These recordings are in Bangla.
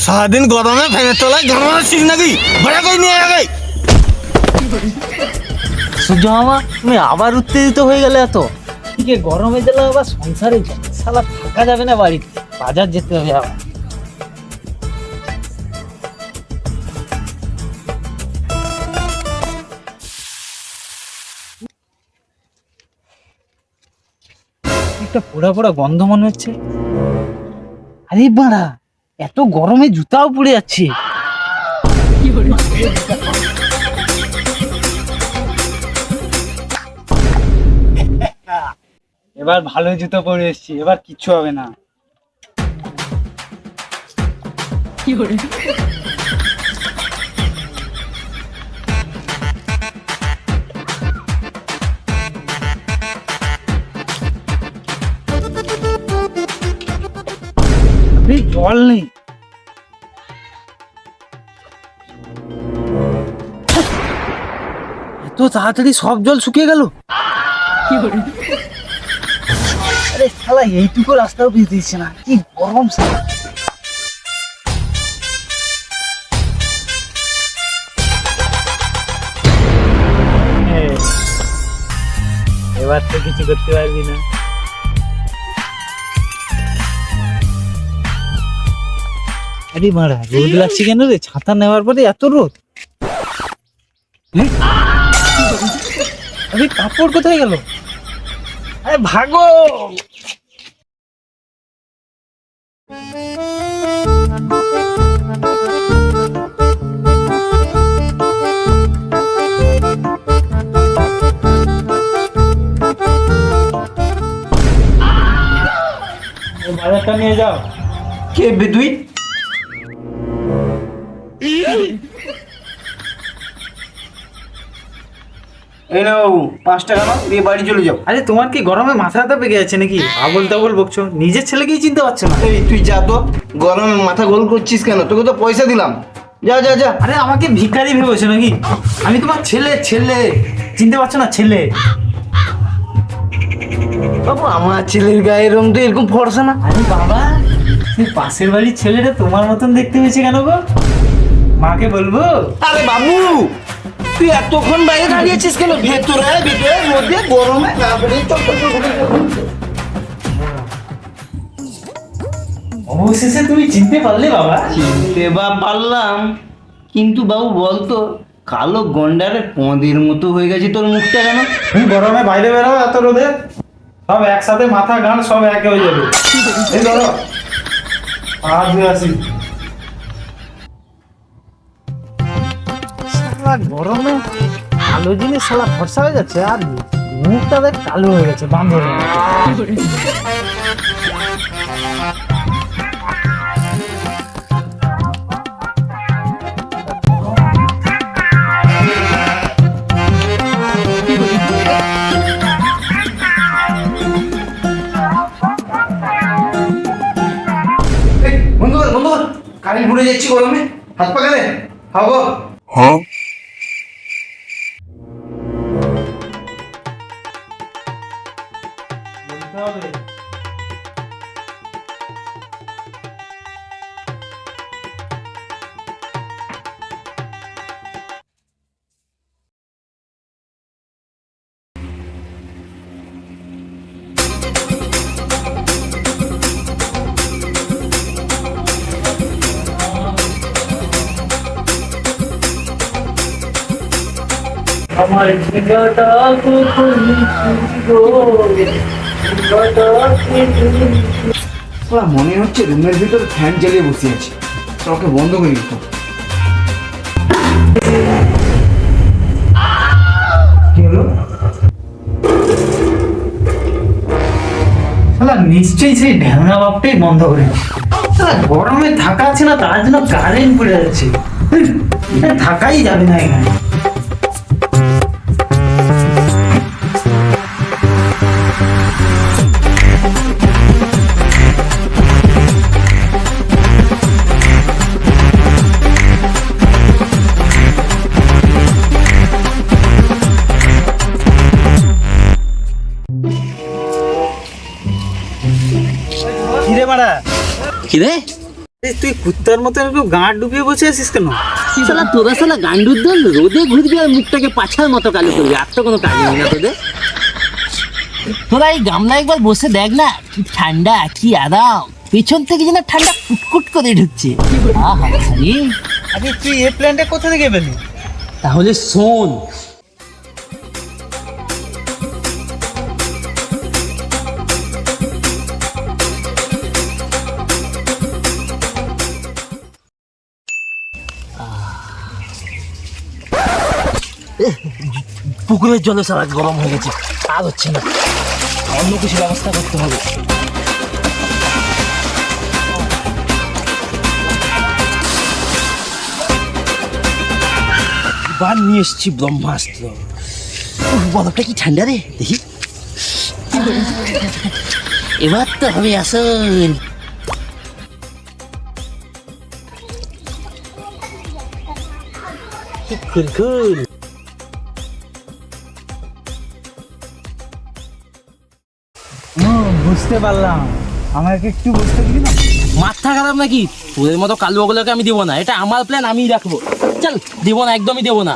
সারাদিন গরমে ফ্যানের তলায় গান মারছিস নাকি? ভাড়া করে নিয়ে আগে। সূর্য মামা, তুমি আবার উত্তেজিত হয়ে গেলে এত? ঠিক গরমে গেলে আবার সংসারে শালা থাকা যাবে না, বাড়িতে বাজার যেতে হবে আবার। একটা পোড়া পোড়া গন্ধ মনে হচ্ছে। আরে বাড়া, এত গরমে জুতাও পুড়ে যাচ্ছে। এবার ভালো জুতো পরে এসেছি, এবার কিচ্ছু হবে না। জল নেই। এত তাড়াতাড়ি সব জল শুকিয়ে গেল? আরে শালা, এইটুকু রাস্তাও ভিজে দিচ্ছে না, কি গরম শালা। এবার তো কিছু করতে পারবি না। আরে মারা, রোদ লাগছে কেন রে? ছাতা নেওয়ার পরে এত রোদ? আরে কাপড় কোথায় গেল? আরে ভাগো। বাজারটা নিয়ে যাও। কে বে তুই? এই নাও 5 টাকা নাও, দিয়ে বাড়ি চলে যাও। আরে তোমার কি গরমে মাথা ব্যথা পেকে যাচ্ছে নাকি? আবল তাবল বকছো, নিজের ছেলেকেই চিনতে পারছো না। এই তুই যা তো, গরমে মাথা গোল করছিস কেন? তোকে তো পয়সা দিলাম, যা যা যা। আরে আমাকে ভিখারি ভেবেছো নাকি? আমি তোমার ছেলে, ছেলে চিনতে পারছো না? ছেলে। বাবু, আমার ছেলের গায়ের রং তো এরকম ফর্সা না। আরে বাবা, সেই পাশের বাড়ির ছেলেটা তোমার মতন দেখতে হয়েছে কেন গো? মাকে বলবো? আরে বাবু, তুই এতক্ষণ বাইরে দাঁড়িয়েছিস কেন? ভেতরে আয়, ভেতরের মধ্যে গরমে না বেরিয়ে চল চল চল চল। অবশেষে তুমি চিনতে পারলে বাবা। চিনতে বা পারলাম, কিন্তু বাবু বলতো, কালো গন্ডারের পদের মতো হয়ে গেছে তোর মুখটা কেন? তুমি গরমে বাইরে বেরো এত রোদে, সব একসাথে মাথা গান সব এক হয়ে যাবে। এই ধরো, আর দিয়ে আসি। শালা গরমে কালো জিনিস শালা ফর্সা হয়ে যাচ্ছে, আর মুখটা দেখ কালো হয়ে গেছে বান্ধবের মতো। এই বন্ধু কর, বন্ধু কর, কারেন্ট ঘুরে যাচ্ছি গরমে, হাত পা গেলে হাওয়া। বলতে হবে। আমার জীবনটা কখন ছিল, জীবনটা ওরা মনে হচ্ছে রুমের ভিতর ফ্যান চালিয়ে বসে আছে, ওকে বন্ধ করে দিত। কি হলো? শালা নিশ্চয়ই সেই ঢ্যাংরা বাপটাই বন্ধ করে। শালা গরমে থাকা আছে না, তার জন্য কারেন্ট পড়ে যাচ্ছে। এটা থাকাই যাবে না এখানে। কিরে মারা, কি রে? তুই কুত্তার মতো একটু গাঁট ডুবিয়ে বসে আছিস কেন? শালা তোরা শালা গান্ডুর দল রোদে ঘুরবি আর মুখটাকে পাছার মতো কালো করবি, আর তো কোনো কাজ নেই না তোদের। তোরা এই গামলা একবার বসে দেখ না, কি ঠান্ডা, কি আরাম, পেছন থেকে যেন ঠান্ডা কুটকুট করে ঢুকছে। আহা রে। আরে তুই এই প্ল্যানটা কোথা থেকে পেলি? তাহলে শোন, পুকুরের জলে সারা গরম হয়ে গেছে, আর হচ্ছে না, অন্য কিছু ব্যবস্থা করতে হবে। এবার নিয়ে এসছি ব্রহ্মাস্ত্র। বরফটা কি ঠান্ডা রে, দেখি। এবার তো হবে আসল। খুল খুল। বুঝতে পারলাম, আমাকে একটু বুঝতে দিবি না? মাথা খারাপ নাকি? তোদের মতো কালু ওগুলোকে আমি দেবো না, এটা আমার প্ল্যান, আমিই রাখবো। চল, দেবো না, একদমই দেবো না।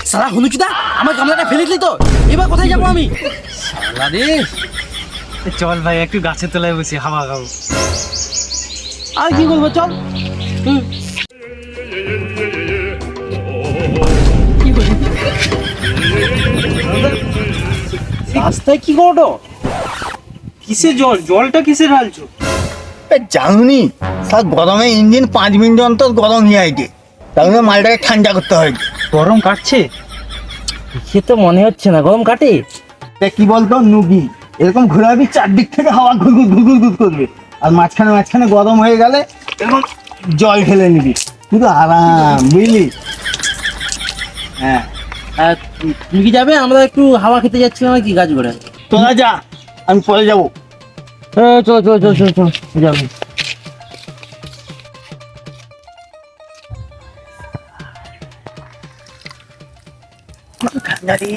সারা হনুচুদা, আমার গামলাটা ফেলে দিলি তো, এবার কোথায় যাবো আমি? শালা রে। চল ভাই একটু গাছের তলায় বসে হাওয়া খাবো। আর কি করবো, চল। রাস্তায় কি করো? কিসে জল? জলটা কিসে ঢালছো? জানুনি স্যার, গরমে ইঞ্জিন 5 মিনিট অন্তর গরম হয়ে আছে, তার জন্য মালটাকে ঠান্ডা করতে হয়। গরম কাটছে? সে তো মনে হচ্ছে না গরম কাটে। তা কি বলতো, নুগি এরকম ঘোরাবি, চারদিক থেকে হাওয়া ঘুরঘুর ঘুরঘুর ঘুর করবে, আর মাঝখানে মাঝখানে গরম হয়ে গেলে এরকম জল ঢেলে নিবি, শুধু আরাম, বুঝলি? হ্যাঁ, তুমি কি যাবে? আমরা একটু হাওয়া খেতে যাচ্ছিলাম আর কি, গাছ গোড়ায়। তোরা যা, আমি পরে যাবো। চল চল চল চল চল, যাবো। ঠান্ডা রে।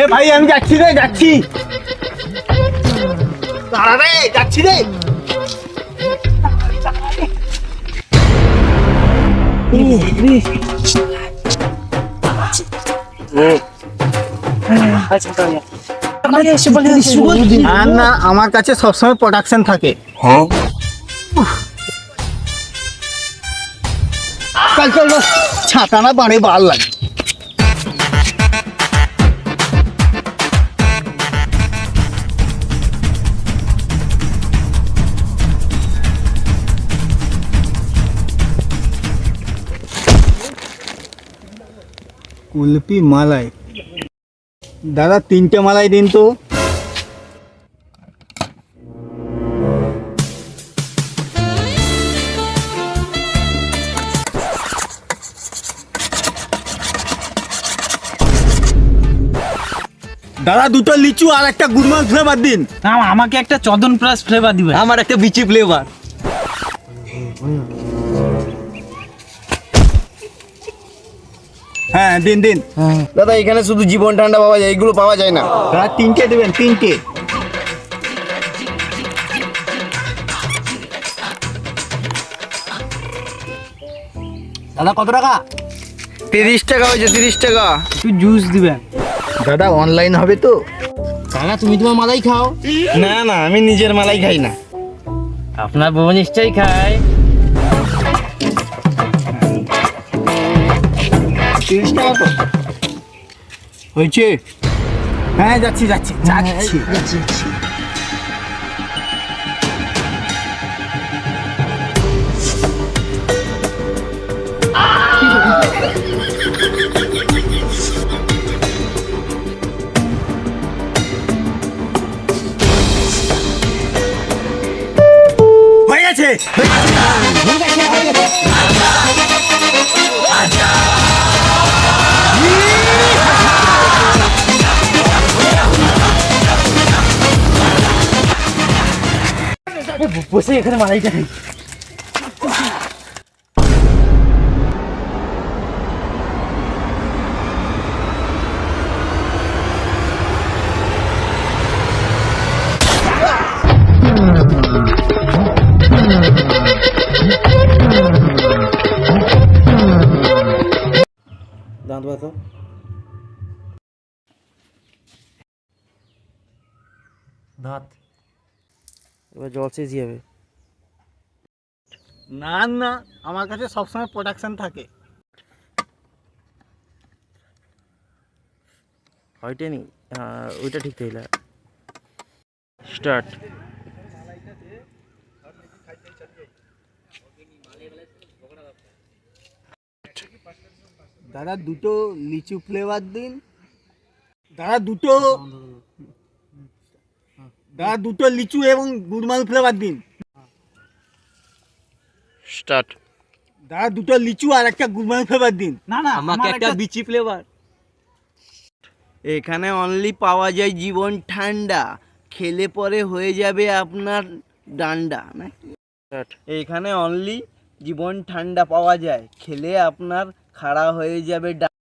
এ ভাই, আমি যাচ্ছি রে, যাচ্ছি। দাঁড়া রে, যাচ্ছি রে। আর না, আমার কাছে সবসময় প্রোডাকশন থাকে। চল চল চল, ছাতা না বাড়ে বার লাগে। কুলপি মালাই, দাদা 3টে মালাই দিন তো। দাদা 2টো লিচু আর একটা গুড়মাল ফ্লেভার দিন। না, আমাকে একটা চদন প্লাস ফ্লেভার দিবে। আমার একটা বিচি ফ্লেভার। হ্যাঁ, দিন দিন। দাদা এখানে শুধু জীবন ঠান্ডা পাওয়া যায়, এগুলো পাওয়া যায় না। দাদা 3টে দেবেন, 3টে। দাদা কত টাকা? 30 টাকা হয়েছে, 30 টাকা। একটু জুস দিবেন। দাদা অনলাইন হবে তো? কাকা তুমি তোমার মালাই খাও। না না, আমি নিজের মালাই খাই না। আপনার বউ নিশ্চয়ই খায়। 30 টাকা তো হয়েছে। হ্যাঁ, যাচ্ছি যাচ্ছি যাচ্ছি। হয়ে গেছে। বসে এখানে মালাইটা খাই। দাঁত ব্যথা দাঁত এবার জল চেয়ে যাবে। না না, আমার কাছে সবসময় প্রোডাকশন থাকে। ওইটা নেই, ওইটা ঠিক তাইলে স্টার্ট। দাদা দুটো লিচু ফ্লেভার দিন। দাদা দুটো লিচু এবং গুড়মাল ফ্লেভার দিন। স্টার্ট। দাদা দুটো লিচু আর একটা গুড়মাল ফ্লেভার দিন। না না, আমাকে একটা বিচি ফ্লেভার। এখানে অনলি পাওয়া যায় জীবন ঠান্ডা, খেলে পরে হয়ে যাবে আপনার ডান্ডা। এখানে অনলি জীবন ঠান্ডা পাওয়া যায়, খেলে আপনার খাড়া হয়ে যাবে